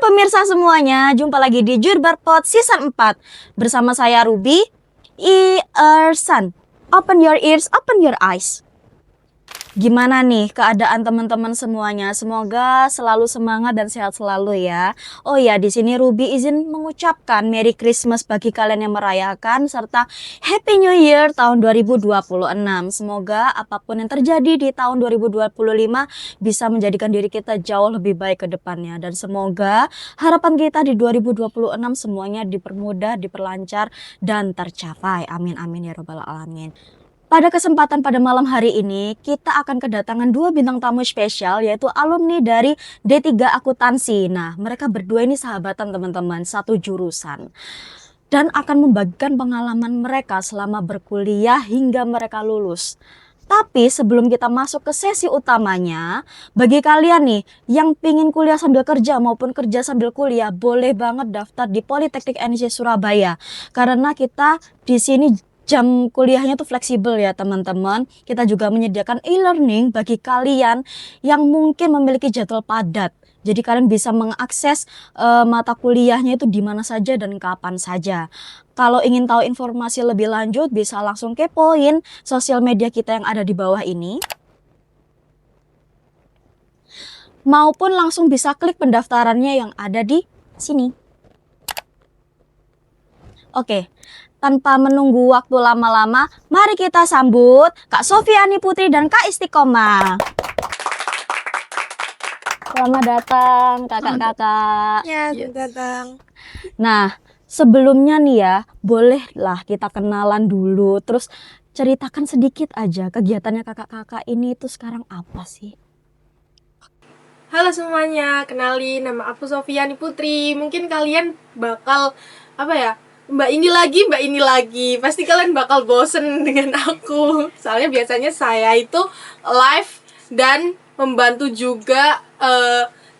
pemirsa semuanya, jumpa lagi di Jurbarpod Season 4 bersama saya Ruby Iersan. Open your ears, open your eyes. Gimana nih keadaan teman-teman semuanya? Semoga selalu semangat dan sehat selalu ya. Oh ya, di sini Ruby izin mengucapkan Merry Christmas bagi kalian yang merayakan serta Happy New Year tahun 2026. Semoga apapun yang terjadi di tahun 2025 bisa menjadikan diri kita jauh lebih baik ke depannya, dan semoga harapan kita di 2026 semuanya dipermudah, diperlancar dan tercapai. Amin amin ya robbal alamin. Pada kesempatan pada malam hari ini, kita akan kedatangan dua bintang tamu spesial, yaitu alumni dari D3 Akuntansi. Nah, mereka berdua ini sahabatan teman-teman, satu jurusan. Dan akan membagikan pengalaman mereka selama berkuliah hingga mereka lulus. Tapi sebelum kita masuk ke sesi utamanya, bagi kalian nih yang pingin kuliah sambil kerja maupun kerja sambil kuliah, boleh banget daftar di Politeknik NIC Surabaya. Karena kita di sini jam kuliahnya tuh fleksibel ya teman-teman. Kita juga menyediakan e-learning bagi kalian yang mungkin memiliki jadwal padat. Jadi kalian bisa mengakses mata kuliahnya itu di mana saja dan kapan saja. Kalau ingin tahu informasi lebih lanjut bisa langsung kepoin sosial media kita yang ada di bawah ini. Maupun langsung bisa klik pendaftarannya yang ada di sini. Oke, tanpa menunggu waktu lama-lama, mari kita sambut Kak Sofiani Putri dan Kak Istiqomah. Selamat datang kakak-kakak. Ya, selamat datang. Nah, sebelumnya nih ya, bolehlah kita kenalan dulu, terus ceritakan sedikit aja kegiatannya kakak-kakak ini itu sekarang apa sih? Halo semuanya, kenalin nama aku Sofiani Putri. Mungkin kalian bakal Mbak ini lagi. Pasti kalian bakal bosen dengan aku. Soalnya biasanya saya itu live dan membantu juga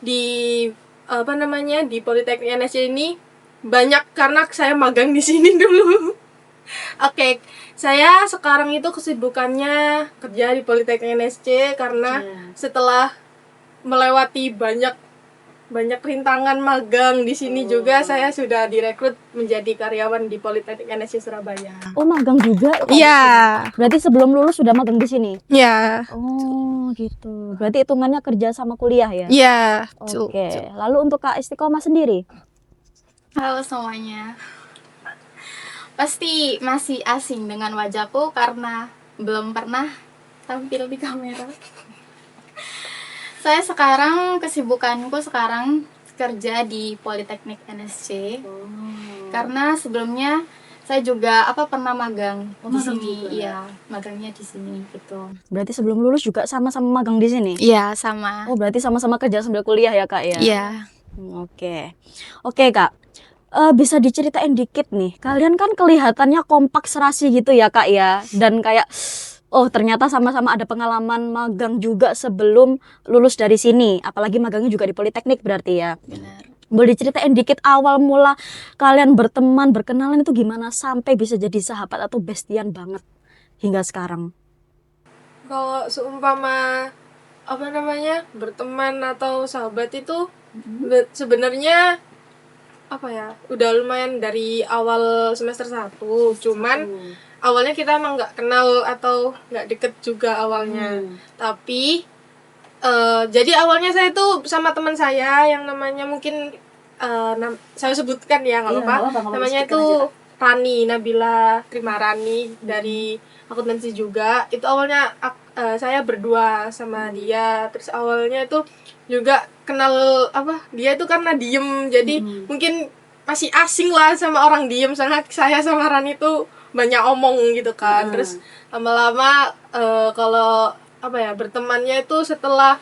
di di Politeknik NSC ini banyak karena saya magang di sini dulu. Oke, saya sekarang itu kesibukannya kerja di Politeknik NSC karena setelah melewati banyak rintangan magang di sini juga, saya sudah direkrut menjadi karyawan di Politeknik NSC Surabaya. Oh, magang juga? Iya. Berarti sebelum lulus sudah magang di sini? Iya. Oh, gitu. Berarti hitungannya kerja sama kuliah ya? Iya. Oke. Lalu untuk Kak Istiqomah sendiri? Halo semuanya. Pasti masih asing dengan wajahku karena belum pernah tampil di kamera. Saya sekarang kesibukanku kerja di Politeknik NSC. Karena sebelumnya saya juga pernah magang di sini. Iya, magangnya di sini gitu. Berarti sebelum lulus juga sama-sama magang di sini? Iya, sama. Oh, berarti sama-sama kerja sambil kuliah ya, Kak ya? Iya. Oke. Oke, Kak. Bisa diceritain dikit nih. Kalian kan kelihatannya kompak serasi gitu ya, Kak ya. Dan kayak oh, ternyata sama-sama ada pengalaman magang juga sebelum lulus dari sini. Apalagi magangnya juga di Politeknik berarti ya. Benar. Boleh diceritain dikit awal mula kalian berteman, berkenalan itu gimana sampai bisa jadi sahabat atau bestian banget hingga sekarang? Kalau seumpama berteman atau sahabat itu sebenarnya udah lumayan dari awal semester 1. Cuman awalnya kita emang nggak kenal atau nggak deket juga awalnya. Tapi jadi awalnya saya tuh sama teman saya yang namanya mungkin saya sebutkan ya, nggak apa-apa. Namanya itu Rani, Nabila Trimarani dari akuntansi juga. Itu awalnya saya berdua sama dia. Terus awalnya itu juga kenal dia itu karena diem. Jadi mungkin masih asing lah sama orang diem. Soalnya saya sama Rani itu banyak omong gitu kan. Terus lama-lama kalau bertemannya itu setelah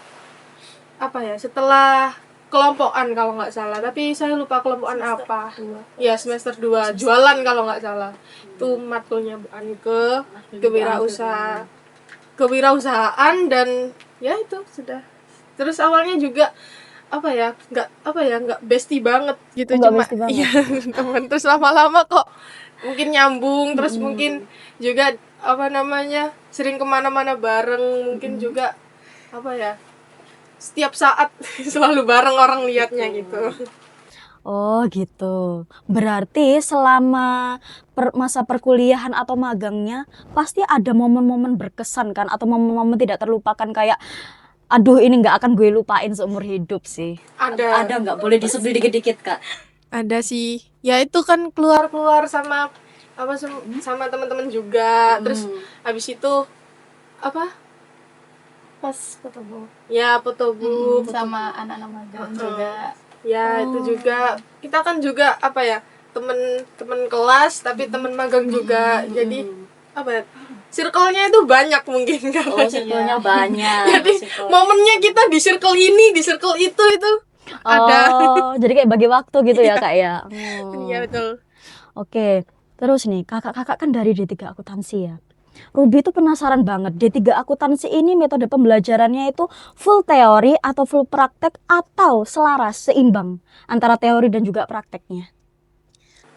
kelompokan kalau nggak salah, tapi saya lupa kelompokan apa. Ya, semester 2 jualan kalau nggak salah. Itu matkulnya Bu Anike, kewirausahaan, dan ya itu sudah. Terus awalnya juga nggak bestie banget gitu, cuma iya teman. Terus lama-lama kok mungkin nyambung, terus mungkin juga sering kemana-mana bareng, mungkin juga setiap saat selalu bareng orang liatnya gitu. Oh gitu. Berarti selama masa perkuliahan atau magangnya pasti ada momen-momen berkesan kan atau momen-momen tidak terlupakan kayak aduh ini nggak akan gue lupain seumur hidup sih. Ada nggak boleh disebil dikit-dikit kak? ada sih. Ya itu kan keluar-keluar sama sama teman-teman juga. Terus habis itu apa? Pas ketemu Ya foto book. sama anak-anak magang juga. Ya itu juga kita kan juga apa ya temen kelas tapi temen magang juga. Jadi apa ya? Circle-nya itu banyak mungkin kan. Oh, circle-nya banyak. Jadi momennya kita di circle ini, di circle itu ada. Oh, jadi kayak bagi waktu gitu ya kak ya. Oh. Iya betul. Oke, terus nih kakak-kakak kan dari D3 akuntansi ya. Ruby itu penasaran banget, D3 akuntansi ini metode pembelajarannya itu full teori atau full praktek atau selaras, seimbang antara teori dan juga prakteknya?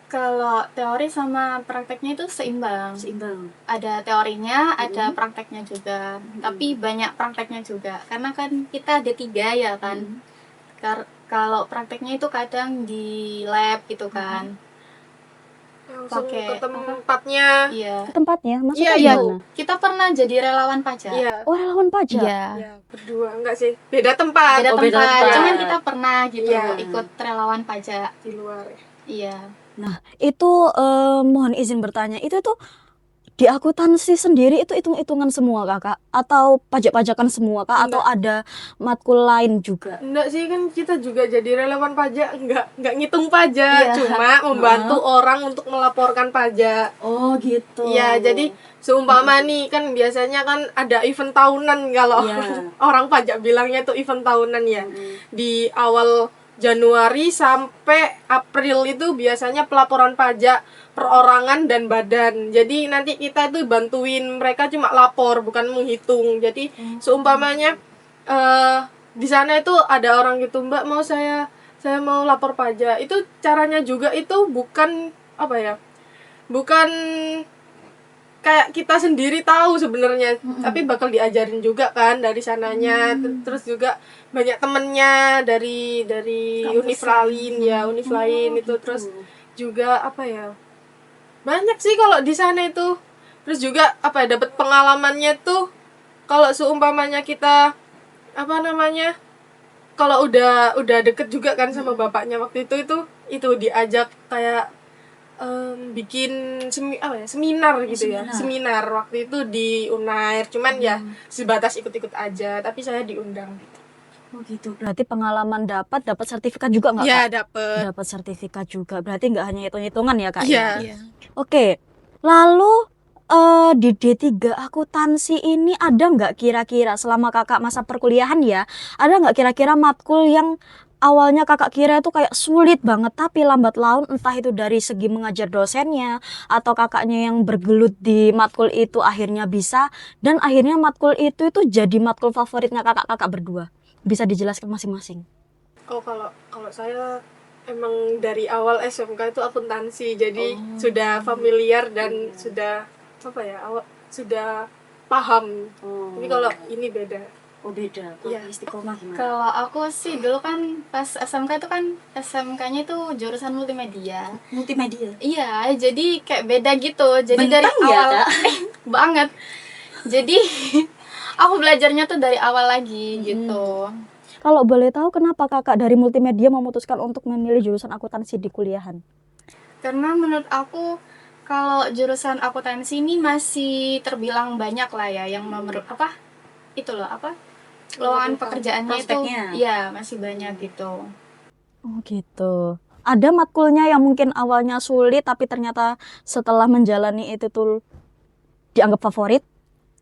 Kalau teori sama prakteknya itu seimbang. Seimbang. Ada teorinya, ada prakteknya juga. Tapi banyak prakteknya juga. Karena kan kita ada 3 ya kan. Kalau prakteknya itu kadang di lab gitu kan. Langsung Pakai ke tempatnya. Iya. Tempatnya, maksudnya Iya, gimana? Kita pernah jadi relawan pajak. Iya. Oh, relawan pajak? Iya. Ya, berdua enggak sih? Beda tempat. Beda Oh, beda tempat. tempat. Cuman kita pernah gitu Iya. ikut relawan pajak. Di luar. Iya. Nah, itu mohon izin bertanya, itu tuh di akuntansi sendiri itu hitung-hitungan semua kakak? Atau pajak-pajakan semua kak? Atau ada matkul lain juga? Enggak sih kan kita juga jadi relawan pajak, enggak ngitung pajak, Iya. cuma membantu orang untuk melaporkan pajak. Oh gitu. Iya, jadi seumpama nih kan biasanya kan ada event tahunan kalau Iya. orang pajak bilangnya tuh event tahunan ya. Di awal Januari sampai April itu biasanya pelaporan pajak perorangan dan badan. Jadi nanti kita itu bantuin mereka cuma lapor bukan menghitung. Jadi seumpamanya di sana itu ada orang gitu, Mbak mau saya mau lapor pajak. Itu caranya juga itu bukan apa ya? Bukan kayak kita sendiri tahu sebenarnya, tapi bakal diajarin juga kan dari sananya. Terus juga banyak temennya dari univ lain ya, univ lain itu. Terus juga apa ya? Banyak sih kalau di sana itu. Terus juga apa ya, dapat pengalamannya tuh kalau seumpamanya kita apa namanya? Kalau udah deket juga kan sama bapaknya waktu itu diajak kayak bikin seminar gitu ya. Seminar waktu itu di Unair, cuman ya sebatas ikut-ikut aja, tapi saya diundang gitu. Oh gitu. Berarti pengalaman dapat sertifikat juga nggak Ya, kak? dapet. Dapat sertifikat juga. Berarti nggak hanya hitung-hitungan ya kak? Iya. Ya? Oke, lalu di D3 akuntansi ini ada nggak kira-kira selama kakak masa perkuliahan ya, ada nggak kira-kira matkul yang awalnya kakak kira itu kayak sulit banget tapi lambat laun entah itu dari segi mengajar dosennya atau kakaknya yang bergelut di matkul itu akhirnya bisa dan akhirnya matkul itu jadi matkul favoritnya kakak-kakak berdua. Bisa dijelaskan masing-masing? Oh, kalau saya emang dari awal SMK itu akuntansi, jadi sudah familiar dan sudah apa ya, sudah paham. Tapi kalau ini beda. Oh beda. Kalau Iya. istiqomah gimana? Kalau aku sih dulu kan pas SMK itu kan SMK-nya itu jurusan multimedia. Multimedia. Iya, jadi kayak beda gitu. Jadi Bentang dari ya, awal Kak? banget. Jadi aku belajarnya tuh dari awal lagi gitu. Kalau boleh tahu kenapa kakak dari multimedia memutuskan untuk memilih jurusan akuntansi di kuliahan? Karena menurut aku kalau jurusan akuntansi ini masih terbilang banyak lah ya yang lowongan pekerjaannya itu Prospeknya. iya masih banyak gitu. Oh gitu. Ada matkulnya yang mungkin awalnya sulit tapi ternyata setelah menjalani itu tuh dianggap favorit?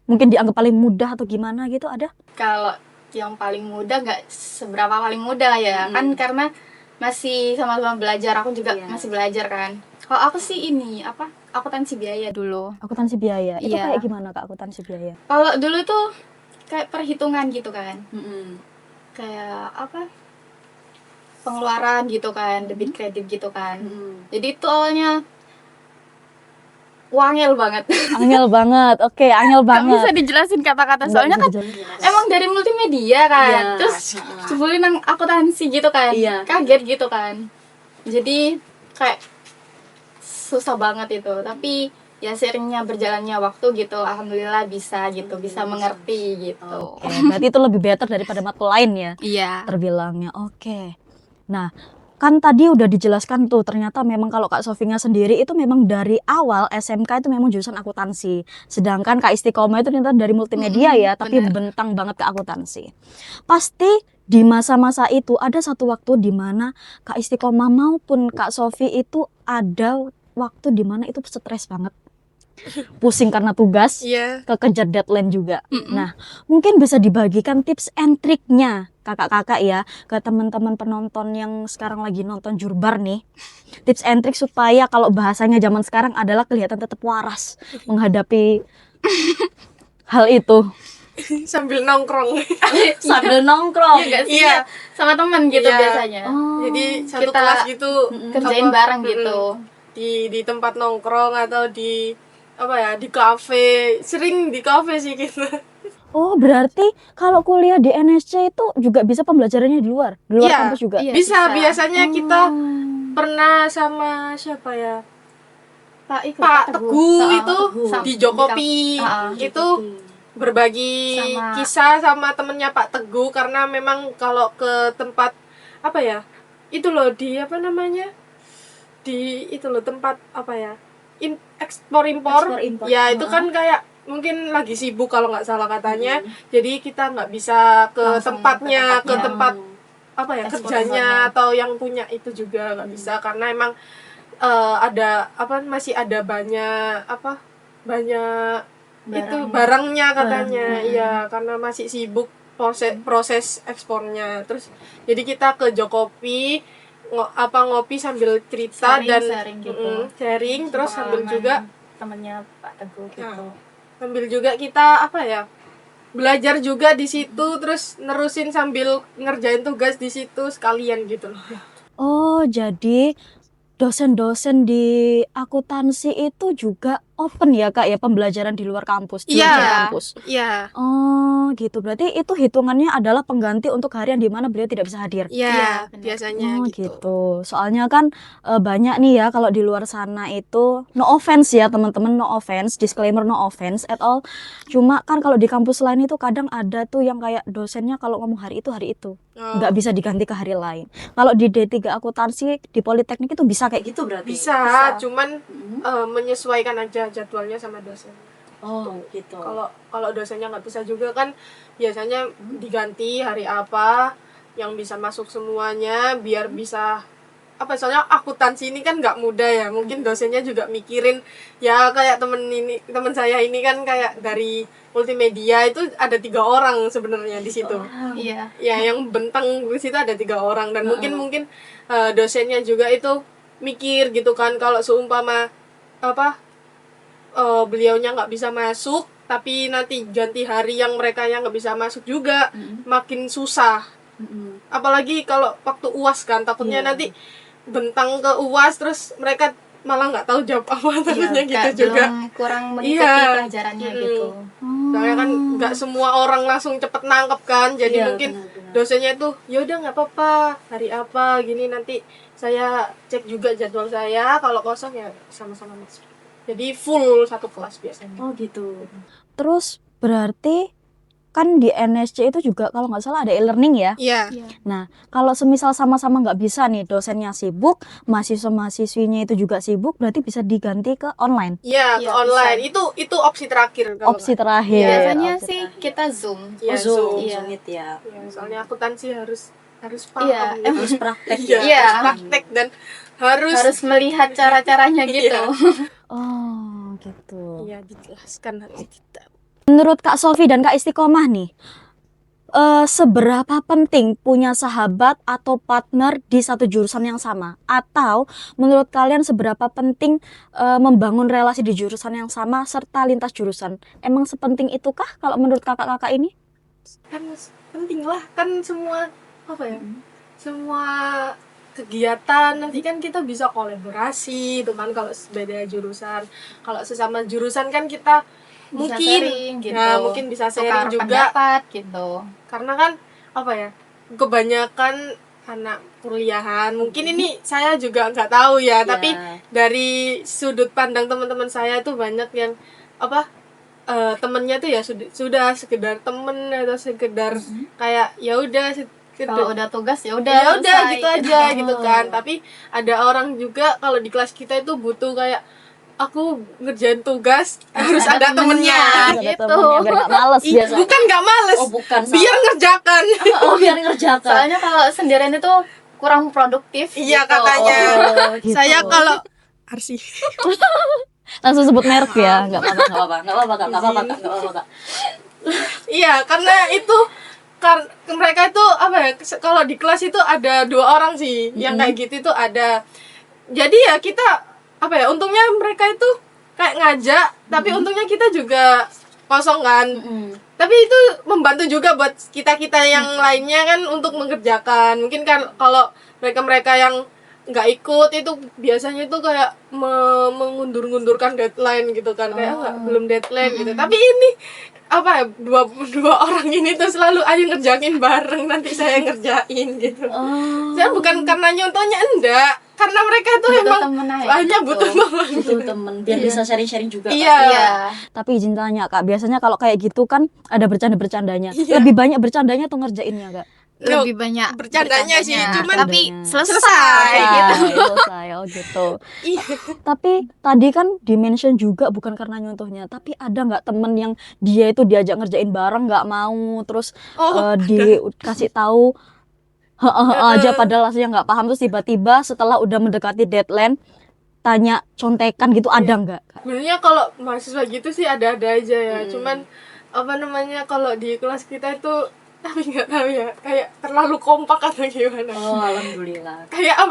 Mungkin dianggap paling mudah atau gimana gitu ada? Kalau yang paling mudah nggak seberapa paling mudah ya kan karena masih sama-sama belajar, aku juga masih belajar kan. Kalau aku sih ini akuntansi biaya dulu. Akuntansi biaya. Itu Iya. kayak gimana Kak akuntansi biaya? Kalau dulu tuh kayak perhitungan gitu kan, Mm-mm. kayak pengeluaran gitu kan, debit kredit gitu kan. Mm-mm. Jadi itu awalnya wangel banget. Angel banget. Oke, angel Gak bisa banget. dijelasin kata-kata Nggak soalnya bisa kan dijelasin. emang dari multimedia kan. Iya. Terus jebulin nang akuntansi gitu kan. Iya. Kaget gitu kan. Jadi kayak susah banget itu, tapi ya seiringnya berjalannya waktu gitu, alhamdulillah bisa gitu, bisa mengerti gitu. Oke, berarti itu lebih better daripada matkul lain ya Iya. terbilangnya. Oke. Nah, kan tadi udah dijelaskan tuh ternyata memang kalau Kak Sofia sendiri itu memang dari awal SMK itu memang jurusan akuntansi. Sedangkan Kak Istiqomah itu ternyata dari multimedia ya, tapi bener. bentang banget ke akuntansi. Pasti di masa-masa itu ada satu waktu di mana Kak Istiqomah maupun Kak Sofi itu ada waktu di mana itu stres banget. Pusing karena tugas, Iya. kekejar deadline juga. Nah, mungkin bisa dibagikan tips and triknya kakak-kakak ya ke teman-teman penonton yang sekarang lagi nonton Jurbar nih. Tips and trik supaya kalau bahasanya zaman sekarang adalah kelihatan tetap waras menghadapi hal itu Sambil nongkrong. sambil nongkrong. Iya gak sih? Iya. Sama temen gitu Iya. biasanya. Jadi satu Kita kelas gitu kerjain apa, bareng gitu. di tempat nongkrong atau di apa ya, di kafe. Sering di kafe sih kita. Oh, berarti kalau kuliah di NSC itu juga bisa pembelajarannya di luar Iya, kampus juga. Iya, bisa. bisa. Biasanya kita pernah sama siapa ya, Pak Teguh itu Sama- di Jokopi itu berbagi Sama- kisah sama temennya Pak Teguh, karena memang kalau ke tempat apa ya, itu loh di apa namanya, di itu loh tempat apa ya, ekspor impor Ekspor-impor. ya, itu kan kayak mungkin lagi sibuk kalau nggak salah katanya, jadi kita nggak bisa ke Langsung tempatnya, ke ke tempat apa ya, Ekspor kerjanya impornya. atau yang punya itu juga nggak bisa, karena emang ada apa, masih ada banyak itu barangnya katanya. Iya, karena masih sibuk proses ekspornya. Terus jadi kita ke Jokopi ngopi sambil cerita dan sharing gitu. sharing, terus sambil juga temennya Pak Teguh gitu. sambil juga kita apa ya, belajar juga di situ, terus nerusin sambil ngerjain tugas di situ sekalian gitu loh. Oh, jadi dosen-dosen di akuntansi itu juga open ya Kak ya, pembelajaran di luar kampus, di luar kampus. Iya. Oh, gitu. Berarti itu hitungannya adalah pengganti untuk harian di mana beliau tidak bisa hadir. Iya, Iya, benar. biasanya Oh, gitu. gitu. Soalnya kan banyak nih ya kalau di luar sana itu, no offense ya teman-teman, no offense, disclaimer no offense at all. Cuma kan kalau di kampus lain itu kadang ada tuh yang kayak dosennya kalau ngomong hari itu nggak bisa diganti ke hari lain. Kalau di D3 akuntansi di Politeknik itu bisa kayak gitu. Gitu berarti. Bisa, cuman menyesuaikan aja jadwalnya sama dosen. Oh, gitu. Kalau dosennya nggak bisa juga kan biasanya diganti hari apa yang bisa masuk semuanya, biar bisa apa, soalnya akuntansi ini kan nggak mudah ya, mungkin dosennya juga mikirin ya, kayak temen saya ini kan kayak dari multimedia itu ada 3 orang sebenarnya di situ. Iya. Ya, yang bentang di situ ada 3 orang, dan mungkin dosennya juga itu mikir gitu kan, kalau seumpama apa beliaunya nggak bisa masuk, tapi nanti ganti hari yang mereka yang nggak bisa masuk juga makin susah. Apalagi kalau waktu UAS kan, takutnya nanti bentang ke UAS terus mereka malah nggak tahu jawab apa, takutnya gitu Kayak juga. belum kurang mengikuti Iya. pelajarannya gitu. Soalnya kan nggak semua orang langsung cepet nangkep kan, jadi mungkin dosennya itu ya udah nggak apa-apa, hari apa gini nanti saya cek juga jadwal saya, kalau kosong ya sama-sama masuk. Jadi full satu kelas biasanya. Oh, gitu. Terus berarti kan di NSC itu juga kalau nggak salah ada e-learning ya. Iya. Nah, kalau semisal sama-sama nggak bisa nih, dosennya sibuk, mahasiswa-mahasiswinya itu juga sibuk, berarti bisa diganti ke online. Iya, ke Iya, online. Itu opsi terakhir kalau Opsi nggak. terakhir. Biasanya Opsi sih kita Zoom. Iya, Oh, Zoom, Zoom. Iya. Zoom it ya. Iya, soalnya akuntansi harus paham. Iya, gitu. Harus praktek Iya, Iya. harus praktek dan harus Harus melihat cara-caranya gitu. Iya. Oh, gitu. iya, dijelaskan nanti kita. Menurut Kak Sofi dan Kak Istiqomah nih, seberapa penting punya sahabat atau partner di satu jurusan yang sama? Atau menurut kalian seberapa penting membangun relasi di jurusan yang sama serta lintas jurusan? Emang sepenting itukah kalau menurut kakak-kakak ini? Kan penting lah, kan semua apa ya, semua kegiatan nanti kan kita bisa kolaborasi itu kan, kalau beda jurusan. Kalau sesama jurusan kan kita Bisa mungkin sharing gitu. ya mungkin bisa sharing Tukar juga, pendapat gitu. karena kan apa ya, kebanyakan anak kuliahan. Mungkin ini saya juga nggak tahu ya, tapi dari sudut pandang teman-teman saya itu banyak yang temennya tuh ya sudah sekedar temen atau sekedar kayak ya udah Kalau udah tugas ya ya udah udah selesai. gitu aja gitu kan. Tapi ada orang juga kalau di kelas kita itu butuh kayak aku ngerjain tugas harus ada temennya Ada gitu. temennya biar gak males biasa. bukan nggak males, Oh bukan. biar ngerjakan. Oh biar ngerjakan. Soalnya kalau sendirian itu kurang produktif. Iya gitu. katanya. gitu. Saya kalau Arsi Langsung sebut merek ya, nggak apa-apa. Nggak apa-apa, nggak apa-apa, Kak. Nggak apa-apa, Kak. Nggak apa-apa, Kak. iya karena itu mereka itu kalau di kelas itu ada 2 orang sih yang kayak gitu itu ada. Jadi ya kita untungnya mereka itu kayak ngajak, tapi untungnya kita juga kosong kan. Tapi itu membantu juga buat kita yang lainnya kan untuk mengerjakan. Mungkin kan kalau mereka yang nggak ikut itu biasanya tuh kayak mengundur-undurkan deadline gitu kan, kayak belum deadline gitu. Tapi ini dua orang ini tuh selalu ayo ngerjain bareng, nanti saya ngerjain gitu. Saya bukan karena nyontohnya, enggak, karena mereka tuh Butuh emang temen aja banyak gitu. butuh teman. Itu temen biar bisa sharing-sharing juga. Kak. Iya. Iya. Tapi izin tanya Kak, biasanya kalau kayak gitu kan ada bercanda-bercandanya. Lebih banyak bercandanya atau ngerjainnya Kak? Lebih banyak bercandanya sih, cuman tapi Bercandanya. selesai gitu. Selesai, oh gitu. Iya. Tapi tadi kan di-mention juga bukan karena nyontohnya, tapi ada nggak temen yang dia itu diajak ngerjain bareng nggak mau, terus dikasih tahu aja padahal aslinya nggak paham, terus tiba-tiba setelah udah mendekati deadline tanya contekan gitu, ada nggak? Sebenarnya kalau mahasiswa gitu sih ada-ada aja ya. Cuman kalau di kelas kita itu tapi nggak tahu ya, kayak terlalu kompak atau gimana. Oh alhamdulillah. Kayak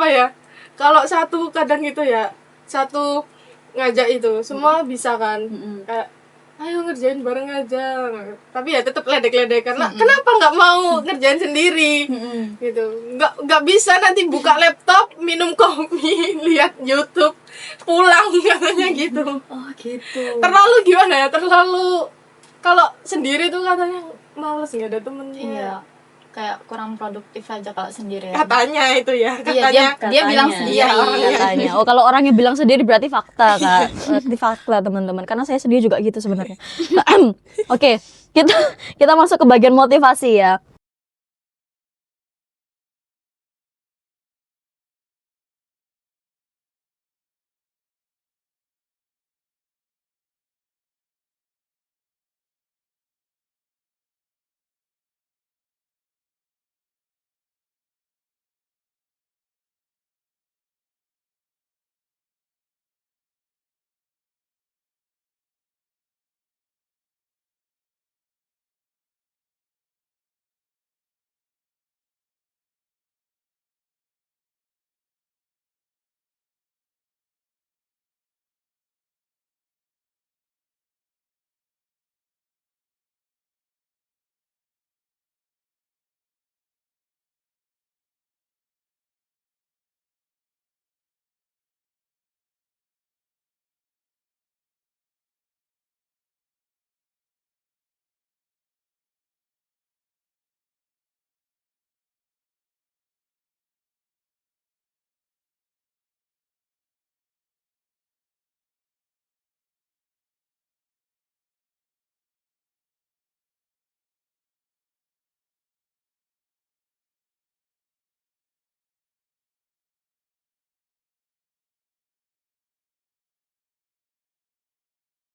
kalau satu kadang gitu ya, satu ngajak itu semua bisa kan. Kayak ayo ngerjain bareng aja. Tapi ya tetap ledek-ledek karena kenapa nggak mau ngerjain sendiri? Gitu. Nggak bisa nanti buka laptop, minum kopi, lihat YouTube, pulang katanya gitu. Oh gitu. Terlalu gimana ya? Terlalu kalau sendiri tuh katanya males, nggak ada temennya. Iya. Kayak kurang produktif aja kalau sendirian. Katanya itu ya, Iya, dia bilang katanya. sendiri. Iya, orangnya. Katanya. Oh, kalau orangnya bilang sendiri berarti fakta Kak. Berarti fakta teman-teman. Karena saya sendiri juga gitu sebenarnya. Oke, kita masuk ke bagian motivasi ya.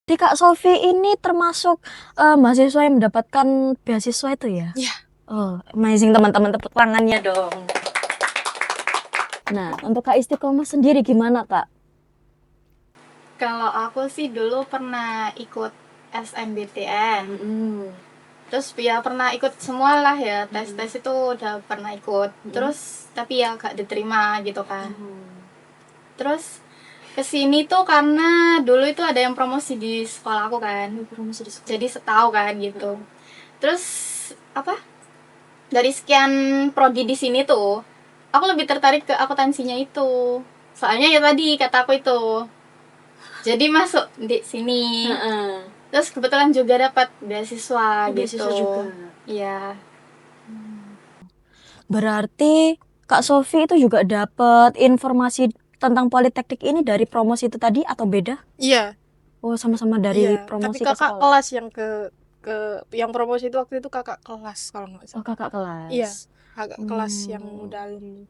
Jadi Kak Sofi ini termasuk mahasiswa yang mendapatkan beasiswa itu ya? Iya. Oh, amazing teman-teman, tepuk tangannya dong. Nah, untuk Kak Istiqomah sendiri gimana Kak? Kalau aku sih dulu pernah ikut SNBTN. Terus ya pernah ikut semua lah ya, tes-tes itu udah pernah ikut. Terus tapi ya gak diterima gitu kan. Terus kesini tuh karena dulu itu ada yang promosi di sekolah aku kan. Promosi di sekolah. Jadi setahu kan gitu. Terus dari sekian prodi di sini tuh aku lebih tertarik ke akuntansinya itu. Soalnya ya tadi kata aku itu. Jadi masuk di sini. Terus kebetulan juga dapat beasiswa gitu. Beasiswa juga. Iya. Berarti Kak Sofi itu juga dapat informasi tentang politeknik ini dari promosi itu tadi atau beda? Iya, Oh, sama-sama dari iya. Tapi promosi ke kakak sekolah. kelas yang ke yang promosi itu waktu itu kakak kelas kalau nggak Oh, salah. kakak kelas. Iya, kakak kelas yang Hmm. udah alumni.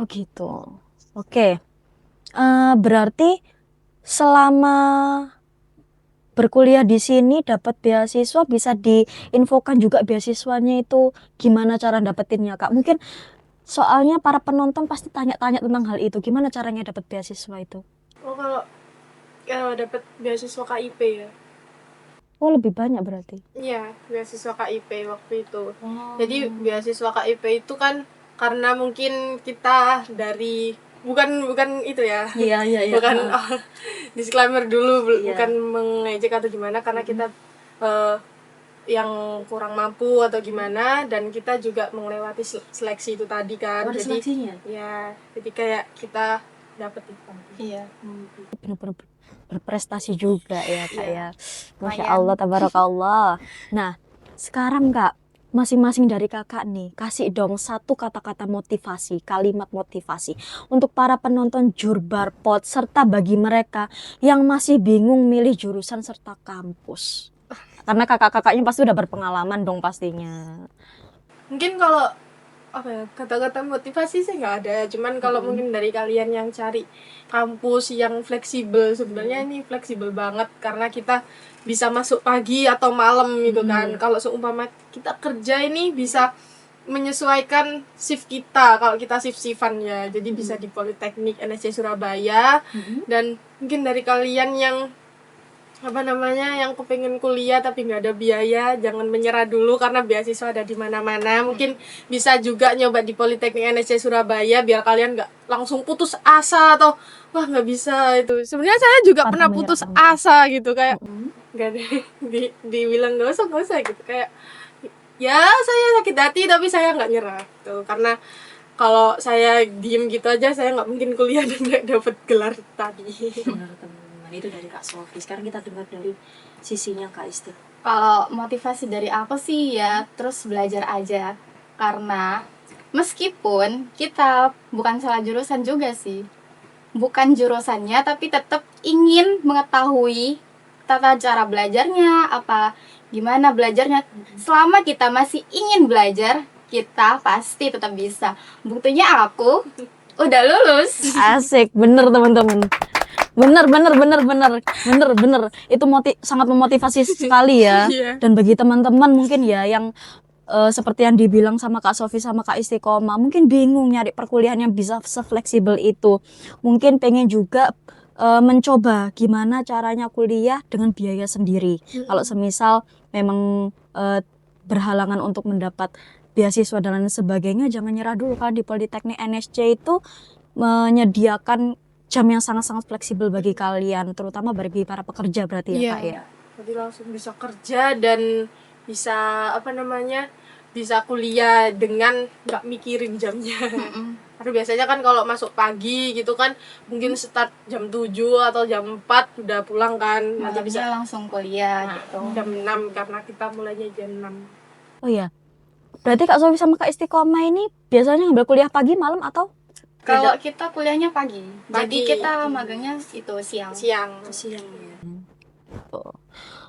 Oh, gitu. Oke. Berarti selama berkuliah di sini dapat beasiswa, bisa diinfokan juga beasiswanya itu gimana cara dapetinnya, Kak? Mungkin soalnya para penonton pasti tanya-tanya tentang hal itu. Gimana caranya dapat beasiswa itu? Oh, kalau dapat beasiswa KIP ya. Oh, lebih banyak berarti. Iya, beasiswa KIP waktu itu. Oh. Jadi beasiswa KIP itu kan karena mungkin kita dari bukan itu ya. Iya, iya, iya. Bukan disclaimer dulu Iya. bukan mengejek atau gimana karena kita yang kurang mampu atau gimana dan kita juga melewati seleksi itu tadi kan. Oh, ada Jadi seleksinya? ya, jadi kayak kita dapet itu. Iya. Benar-benar berprestasi juga ya, Kak Iya. ya. Masya Lumayan. Allah, tabarakallah. Nah, sekarang Kak, masing-masing dari kakak nih, kasih dong satu kata-kata motivasi, kalimat motivasi untuk para penonton Jurbarpot serta bagi mereka yang masih bingung milih jurusan serta kampus. Karena kakak-kakaknya pasti udah berpengalaman dong pastinya. Mungkin kalau apa ya, kata-kata motivasi sih nggak ada, cuman kalau mungkin dari kalian yang cari kampus yang fleksibel, sebenarnya ini fleksibel banget karena kita bisa masuk pagi atau malam gitu kan. Kalau seumpama kita kerja ini bisa menyesuaikan shift kita, kalau kita shift-shiftan ya, jadi bisa di Politeknik NSC Surabaya. Dan mungkin dari kalian yang yang kepengen kuliah tapi nggak ada biaya, jangan menyerah dulu karena beasiswa ada di mana-mana. Mungkin bisa juga nyoba di Politeknik NSC Surabaya biar kalian nggak langsung putus asa atau wah nggak bisa itu. Sebenarnya saya juga Pantang pernah menyerah, putus pantang. asa gitu, kayak nggak ada dibilang nggak usah gitu, kayak ya saya sakit hati tapi saya nggak nyerah tuh, karena kalau saya diem gitu aja saya nggak mungkin kuliah dan nggak dapet gelar tadi. Benar, teman-teman. Itu dari Kak Sofi. Sekarang kita dengar dari sisinya Kak Isti. Kalau motivasi dari aku sih ya terus belajar aja. Karena meskipun kita bukan salah jurusan juga sih. Bukan jurusannya tapi tetap ingin mengetahui tata cara belajarnya, apa gimana belajarnya. Selama kita masih ingin belajar, kita pasti tetap bisa. Buktinya aku udah lulus. Asik, bener teman-teman. Bener. Itu sangat memotivasi sekali ya. Iya. Dan bagi teman-teman mungkin ya yang seperti yang dibilang sama Kak Sofi sama Kak Istiqomah, mungkin bingung nyari perkuliahan yang bisa sefleksibel itu. Mungkin pengen juga mencoba gimana caranya kuliah dengan biaya sendiri. Kalau semisal memang berhalangan untuk mendapat beasiswa dan lain sebagainya, jangan nyerah dulu kan. Di Politeknik NSC itu menyediakan jam yang sangat-sangat fleksibel bagi kalian, terutama bagi para pekerja berarti ya Iya. Kak ya. Jadi langsung bisa kerja dan bisa bisa kuliah dengan nggak mikirin jamnya. Karena biasanya kan kalau masuk pagi gitu kan mungkin start jam 7 atau jam 4 udah pulang kan, nanti bisa Malamnya langsung kuliah gitu. jam 6 karena kita mulainya jam 6. Oh iya, berarti Kak Sofi sama Kak Istiqomah ini biasanya ngambil kuliah pagi malam atau? Kalau kita kuliahnya pagi. Pagi. Jadi kita magangnya itu siang. Siang. Siang ya.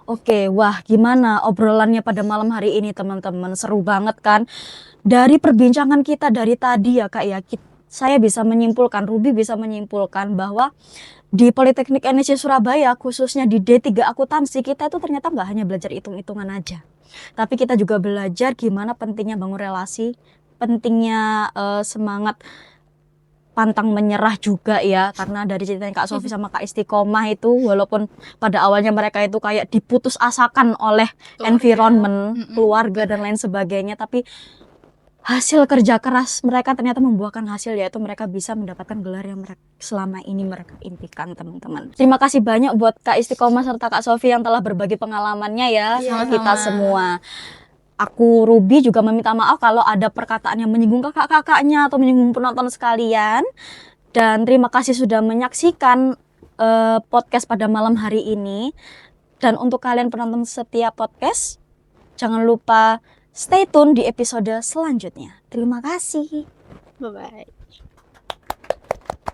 Oke, wah gimana obrolannya pada malam hari ini teman-teman, seru banget kan? Dari perbincangan kita dari tadi ya Kak ya, saya bisa menyimpulkan, Ruby bisa menyimpulkan bahwa di Politeknik NSC Surabaya khususnya di D3 akuntansi kita itu ternyata nggak hanya belajar hitung-hitungan aja, tapi kita juga belajar gimana pentingnya bangun relasi, pentingnya semangat pantang menyerah juga ya, karena dari ceritanya Kak Sofi sama Kak Istiqomah itu walaupun pada awalnya mereka itu kayak diputus asakan oleh environment, keluarga dan lain sebagainya, tapi hasil kerja keras mereka ternyata membuahkan hasil, yaitu mereka bisa mendapatkan gelar yang selama ini mereka impikan teman-teman. Terima kasih banyak buat Kak Istiqomah serta Kak Sofi yang telah berbagi pengalamannya ya sama kita semua. Aku Ruby juga meminta maaf kalau ada perkataan yang menyinggung kakak-kakaknya atau menyinggung penonton sekalian. Dan terima kasih sudah menyaksikan podcast pada malam hari ini. Dan untuk kalian penonton setia podcast, jangan lupa stay tune di episode selanjutnya. Terima kasih. Bye bye.